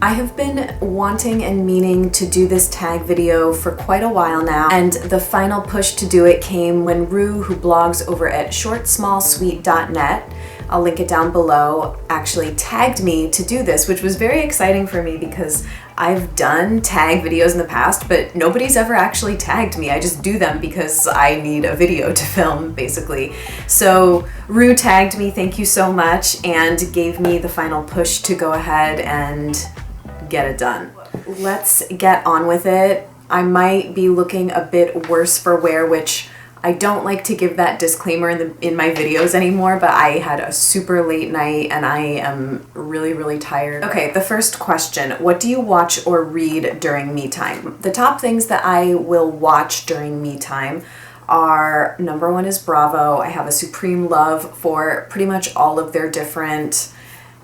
I have been wanting and meaning to do this tag video for quite a while now, and the final push to do it came when Rue, who blogs over at shortsmallsweet.net, I'll link it down below, actually tagged me to do this, which was very exciting for me because I've done tag videos in the past, but nobody's ever actually tagged me. I just do them because I need a video to film, basically. So Rue tagged me, thank you so much, and gave me the final push to go ahead and get it done. Let's get on with it. I might be looking a bit worse for wear, which I don't like to give that disclaimer in my videos anymore, but I had a super late night and I am really tired. Okay, the first question, what do you watch or read during me time? The top things that I will watch during me time are, number one is Bravo. I have a supreme love for pretty much all of their different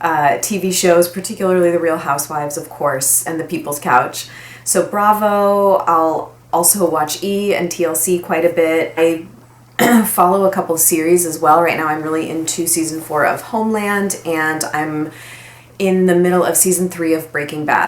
TV shows, particularly The Real Housewives, of course, and The People's Couch. So Bravo, I'll also watch E! And TLC quite a bit. I follow a couple series as well. Right now I'm really into season 4 of Homeland, and I'm in the middle of season 3 of Breaking Bad.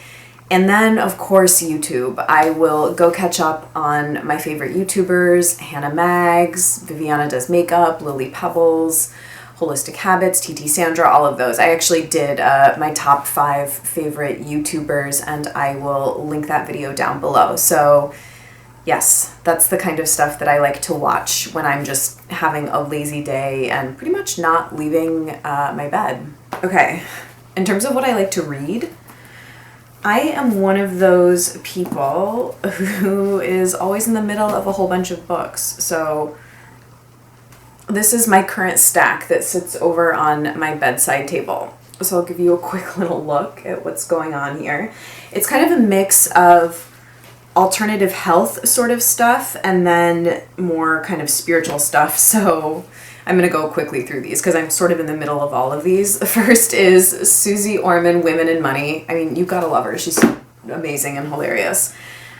And then, of course, YouTube. I will go catch up on my favorite YouTubers, Hannah Mags, Viviana Does Makeup, Lily Pebbles, Holistic Habits, TT Sandra, all of those. I actually did my top 5 favorite YouTubers, and I will link that video down below. So yes, that's the kind of stuff that I like to watch when I'm just having a lazy day and pretty much not leaving my bed. Okay, in terms of what I like to read, I am one of those people who is always in the middle of a whole bunch of books. So this is my current stack that sits over on my bedside table. So I'll give you a quick little look at what's going on here. It's kind of a mix of alternative health sort of stuff and then more kind of spiritual stuff. So I'm going to go quickly through these because I'm sort of in the middle of all of these. The first is Susie Orman, Women and Money. I mean, you've got to love her. She's amazing and hilarious.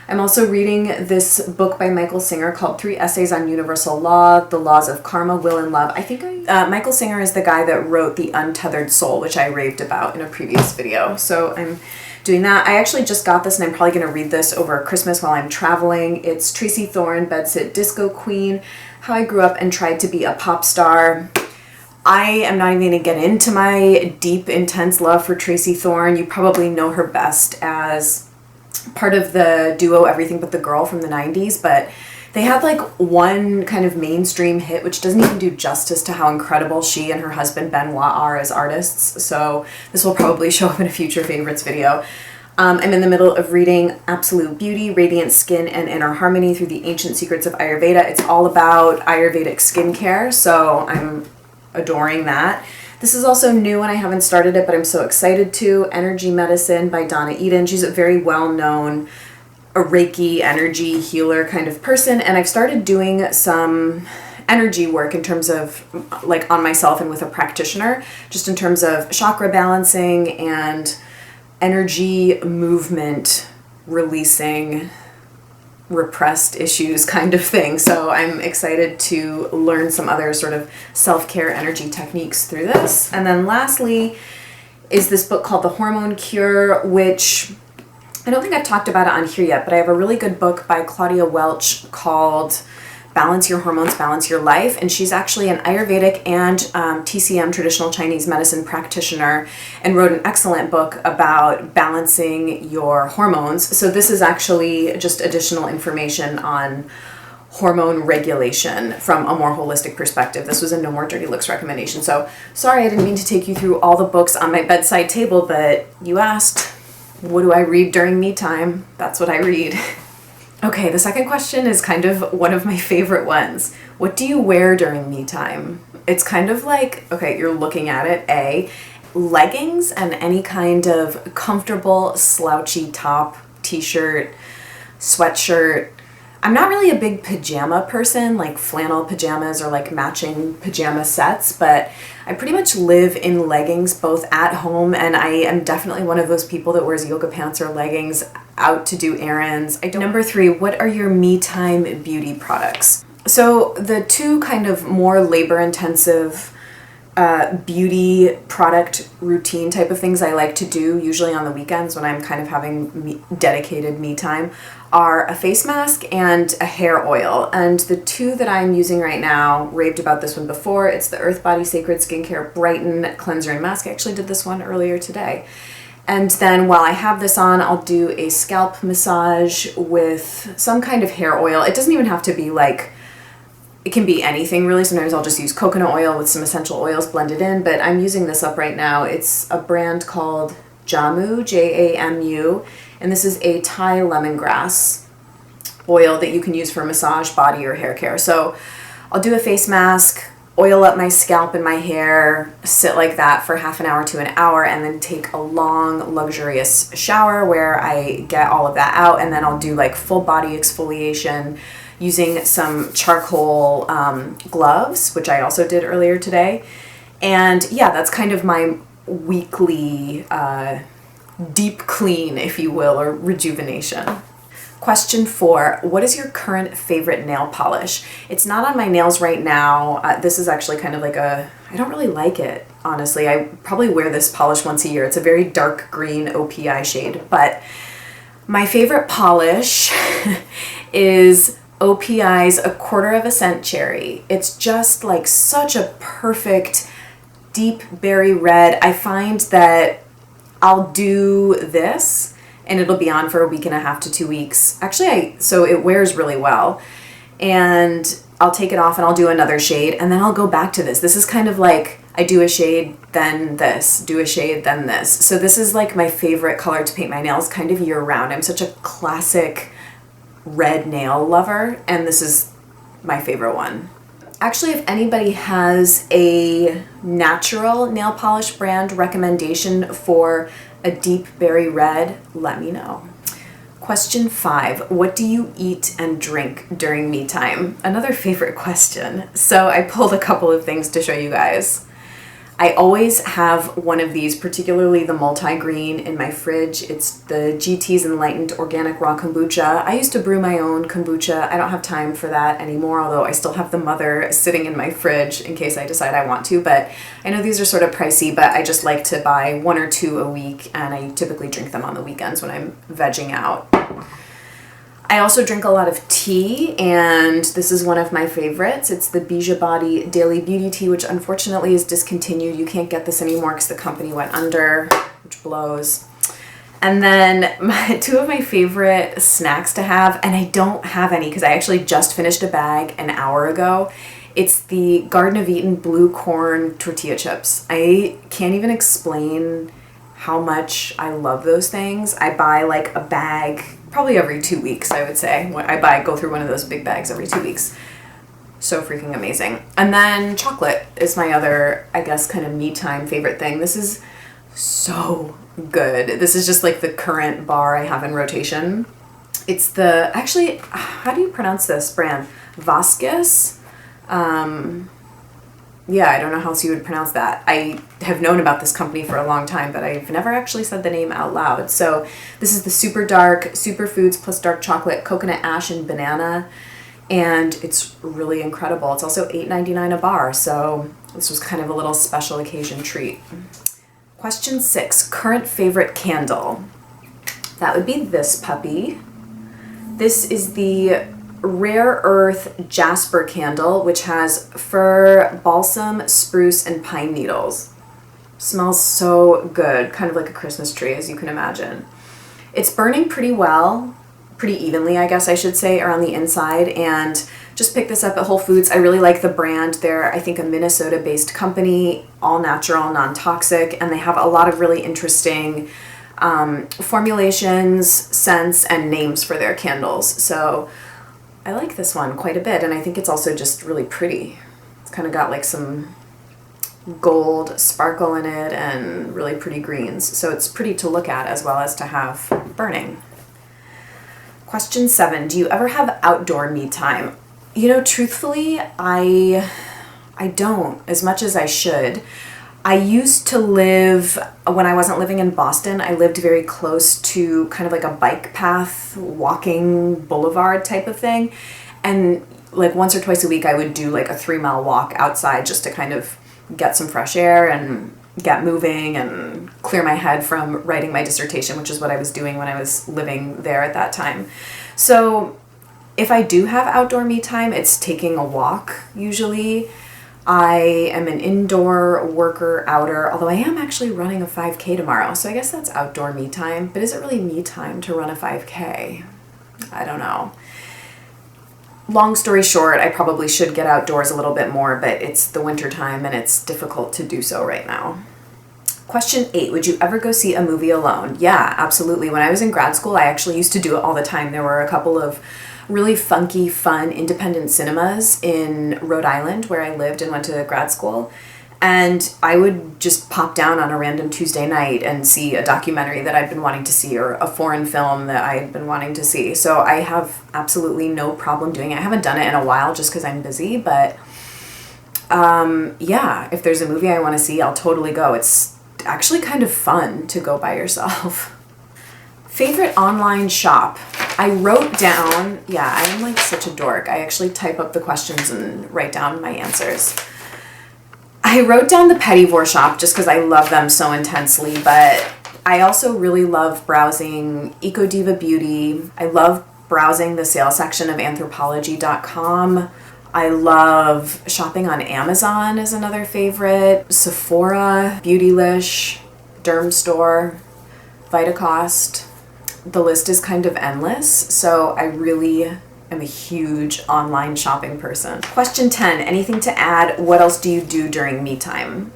I'm also reading this book by Michael Singer called 3 Essays on Universal Law, The Laws of Karma, Will and Love. I think Michael Singer is the guy that wrote The Untethered Soul, which I raved about in a previous video. So I'm doing that. I actually just got this and I'm probably going to read this over Christmas while I'm traveling. It's Tracy Thorn, Bedsit Disco Queen, How I Grew Up and Tried to Be a Pop Star. I am not even going to get into my deep, intense love for Tracy Thorn. You probably know her best as part of the duo Everything But the Girl from the 90s, but they had like one kind of mainstream hit which doesn't even do justice to how incredible she and her husband Benoit are as artists. So this will probably show up in a future favorites video. I'm in the middle of reading Absolute Beauty, Radiant Skin and Inner Harmony Through the Ancient Secrets of Ayurveda. It's all about Ayurvedic skincare, so I'm adoring that. This is also new and I haven't started it, but I'm so excited to. Energy Medicine by Donna Eden. She's a very well-known Reiki energy healer kind of person, and I've started doing some energy work in terms of like on myself and with a practitioner, just in terms of chakra balancing and energy movement releasing repressed issues kind of thing. So I'm excited to learn some other sort of self-care energy techniques through this. And then lastly is this book called The Hormone Cure, which I don't think I've talked about it on here yet, but I have a really good book by Claudia Welch called Balance Your Hormones, Balance Your Life. And she's actually an Ayurvedic and TCM, traditional Chinese medicine practitioner, and wrote an excellent book about balancing your hormones. So this is actually just additional information on hormone regulation from a more holistic perspective. This was a No More Dirty Looks recommendation. So sorry, I didn't mean to take you through all the books on my bedside table, but you asked, what do I read during me time? That's what I read. Okay, the second question is kind of one of my favorite ones. What do you wear during me time? It's kind of like, okay, you're looking at it, A, leggings and any kind of comfortable slouchy top, t-shirt, sweatshirt. I'm not really a big pajama person, like flannel pajamas or like matching pajama sets, but I pretty much live in leggings both at home, and I am definitely one of those people that wears yoga pants or leggings out to do errands. Number 3, what are your me time beauty products? So the two kind of more labor intensive beauty product routine type of things I like to do, usually on the weekends when I'm kind of having dedicated me time, are a face mask and a hair oil. And the two that I'm using right now, raved about this one before, it's the Earth Body Sacred Skincare Brighten Cleanser and Mask. I actually did this one earlier today. And then while I have this on, I'll do a scalp massage with some kind of hair oil. It doesn't even have to be like, it can be anything really. Sometimes I'll just use coconut oil with some essential oils blended in, but I'm using this up right now. It's a brand called Jamu, Jamu, and this is a Thai lemongrass oil that you can use for massage, body, or hair care. So I'll do a face mask, oil up my scalp and my hair, sit like that for half an hour to an hour, and then take a long, luxurious shower where I get all of that out, and then I'll do like full body exfoliation using some charcoal gloves, which I also did earlier today. And yeah, that's kind of my weekly deep clean, if you will, or rejuvenation. Question 4, what is your current favorite nail polish? It's not on my nails right now. This is actually kind of like I don't really like it, honestly. I probably wear this polish once a year. It's a very dark green OPI shade, but my favorite polish is OPI's A Quarter of a Cent Cherry. It's just like such a perfect deep berry red. I find that I'll do this and it'll be on for a week and a half to 2 weeks. Actually, so it wears really well. And I'll take it off and I'll do another shade and then I'll go back to this. This is kind of like I do a shade, then this, do a shade, then this. So this is like my favorite color to paint my nails kind of year round. I'm such a classic red nail lover, and this is my favorite one. Actually, if anybody has a natural nail polish brand recommendation for a deep berry red, let me know. Question 5, what do you eat and drink during me time? Another favorite question. So I pulled a couple of things to show you guys. I always have one of these, particularly the multi-green, in my fridge. It's the GT's Enlightened Organic Raw Kombucha. I used to brew my own kombucha. I don't have time for that anymore, although I still have the mother sitting in my fridge in case I decide I want to. But I know these are sort of pricey, but I just like to buy 1 or 2 a week, and I typically drink them on the weekends when I'm vegging out. I also drink a lot of tea, and this is one of my favorites. It's the Bija Body Daily Beauty Tea, which unfortunately is discontinued. You can't get this anymore because the company went under, which blows. And then 2 of my favorite snacks to have, and I don't have any because I actually just finished a bag an hour ago. It's the Garden of Eden blue corn tortilla chips. I can't even explain how much I love those things. I buy like a bag probably every 2 weeks, I would say. Go through one of those big bags every 2 weeks. So freaking amazing. And then chocolate is my other, I guess, kind of me time favorite thing. This is so good. This is just like the current bar I have in rotation. It's the, actually, how do you pronounce this brand? Vasquez? Yeah, I don't know how else you would pronounce that. I have known about this company for a long time, but I've never actually said the name out loud. So this is the super dark superfoods plus dark chocolate, coconut ash, and banana. And it's really incredible. It's also $8.99 a bar. So this was kind of a little special occasion treat. Question 6, current favorite candle. That would be this puppy. This is the Rare Earth Jasper candle, which has fir, balsam, spruce, and pine needles. Smells so good, kind of like a Christmas tree, as you can imagine. It's burning pretty well, pretty evenly, I guess I should say, around the inside, and just picked this up at Whole Foods. I really like the brand. They're, I think, a Minnesota-based company, all natural, non-toxic, and they have a lot of really interesting formulations, scents, and names for their candles. So I like this one quite a bit, and I think it's also just really pretty. It's kind of got like some gold sparkle in it and really pretty greens, so it's pretty to look at as well as to have burning. Question 7, do you ever have outdoor me time? You know, truthfully, I don't, as much as I should. I used to live, when I wasn't living in Boston, I lived very close to kind of like a bike path, walking boulevard type of thing. And like once or twice a week, I would do like a 3-mile walk outside just to kind of get some fresh air and get moving and clear my head from writing my dissertation, which is what I was doing when I was living there at that time. So if I do have outdoor me time, it's taking a walk usually. I am an indoor worker, outer, although I am actually running a 5K tomorrow, so I guess that's outdoor me time. But is it really me time to run a 5K? I don't know. Long story short, I probably should get outdoors a little bit more, but it's the winter time and it's difficult to do so right now. Question 8, would you ever go see a movie alone? Yeah, absolutely. When I was in grad school, I actually used to do it all the time. There were a couple of really funky, fun, independent cinemas in Rhode Island where I lived and went to grad school. And I would just pop down on a random Tuesday night and see a documentary that I'd been wanting to see or a foreign film that I had been wanting to see. So I have absolutely no problem doing it. I haven't done it in a while just because I'm busy, but yeah, if there's a movie I want to see, I'll totally go. It's actually kind of fun to go by yourself. Favorite online shop? I wrote down, yeah, I am like such a dork. I actually type up the questions and write down my answers. I wrote down the Pettivore shop just because I love them so intensely, but I also really love browsing Eco Diva Beauty. I love browsing the sales section of Anthropology.com. I love shopping on Amazon is another favorite. Sephora, Beautylish, Derm Store, Vitacost. The list is kind of endless, so I really am a huge online shopping person. Question 10, anything to add? What else do you do during me time?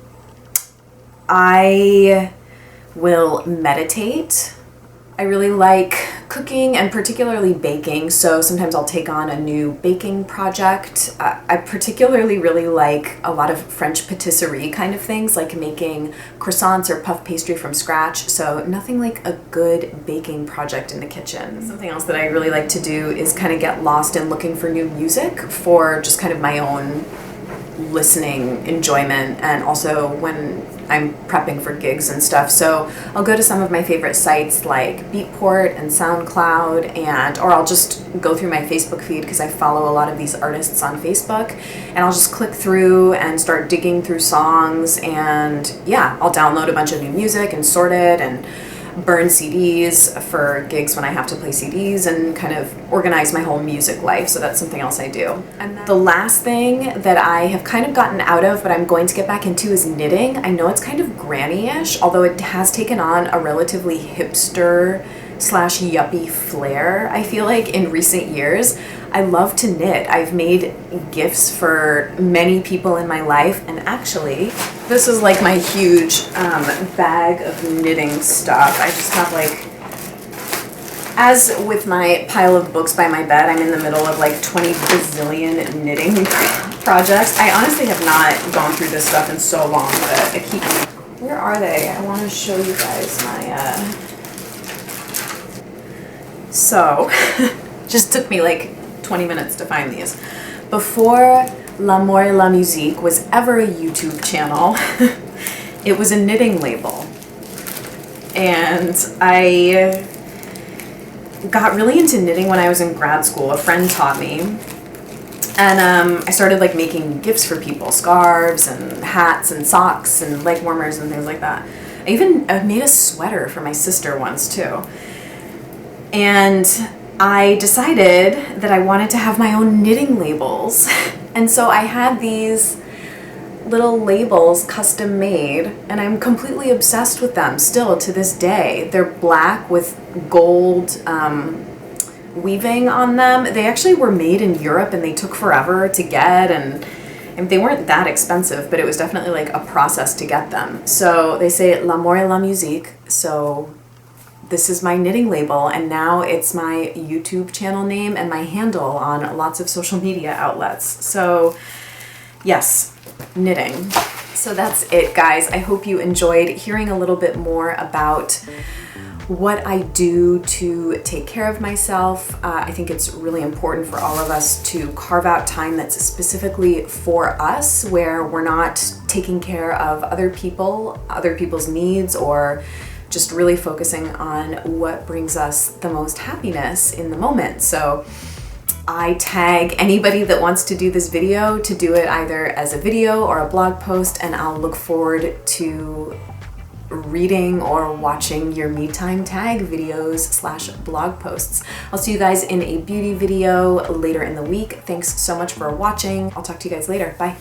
I will meditate. I really like cooking and particularly baking, so sometimes I'll take on a new baking project. I particularly really like a lot of French patisserie kind of things, like making croissants or puff pastry from scratch, so nothing like a good baking project in the kitchen. Something else that I really like to do is kind of get lost in looking for new music for just kind of my own listening enjoyment, and also when I'm prepping for gigs and stuff. So I'll go to some of my favorite sites like Beatport and SoundCloud, or I'll just go through my Facebook feed because I follow a lot of these artists on Facebook, and I'll just click through and start digging through songs, and yeah, I'll download a bunch of new music and sort it and burn CDs for gigs when I have to play CDs and kind of organize my whole music life. So that's something else I do. And the last thing that I have kind of gotten out of, but I'm going to get back into, is knitting. I know it's kind of granny-ish, although it has taken on a relatively hipster / yuppie flair, I feel like, in recent years. I love to knit. I've made gifts for many people in my life, and actually, this is like my huge bag of knitting stuff. I just have like, as with my pile of books by my bed, I'm in the middle of like 20 bazillion knitting projects. I honestly have not gone through this stuff in so long, but I keep... Where are they? I want to show you guys my... So, just took me like 20 minutes to find these. Before L'amour et la musique was ever a YouTube channel, it was a knitting label. And I got really into knitting when I was in grad school. A friend taught me. And I started like making gifts for people, scarves and hats and socks and leg warmers and things like that. I made a sweater for my sister once too. And I decided that I wanted to have my own knitting labels. And so I had these little labels custom made, and I'm completely obsessed with them still to this day. They're black with gold weaving on them. They actually were made in Europe and they took forever to get, and they weren't that expensive, but it was definitely like a process to get them. So they say L'amour et la musique, so this is my knitting label, and now it's my YouTube channel name and my handle on lots of social media outlets. So yes, knitting. So that's it, guys. I hope you enjoyed hearing a little bit more about what I do to take care of myself. I think it's really important for all of us to carve out time that's specifically for us, where we're not taking care of other people, other people's needs, or just really focusing on what brings us the most happiness in the moment. So I tag anybody that wants to do this video to do it either as a video or a blog post, and I'll look forward to reading or watching your me time tag videos / blog posts. I'll see you guys in a beauty video later in the week. Thanks so much for watching. I'll talk to you guys later. Bye.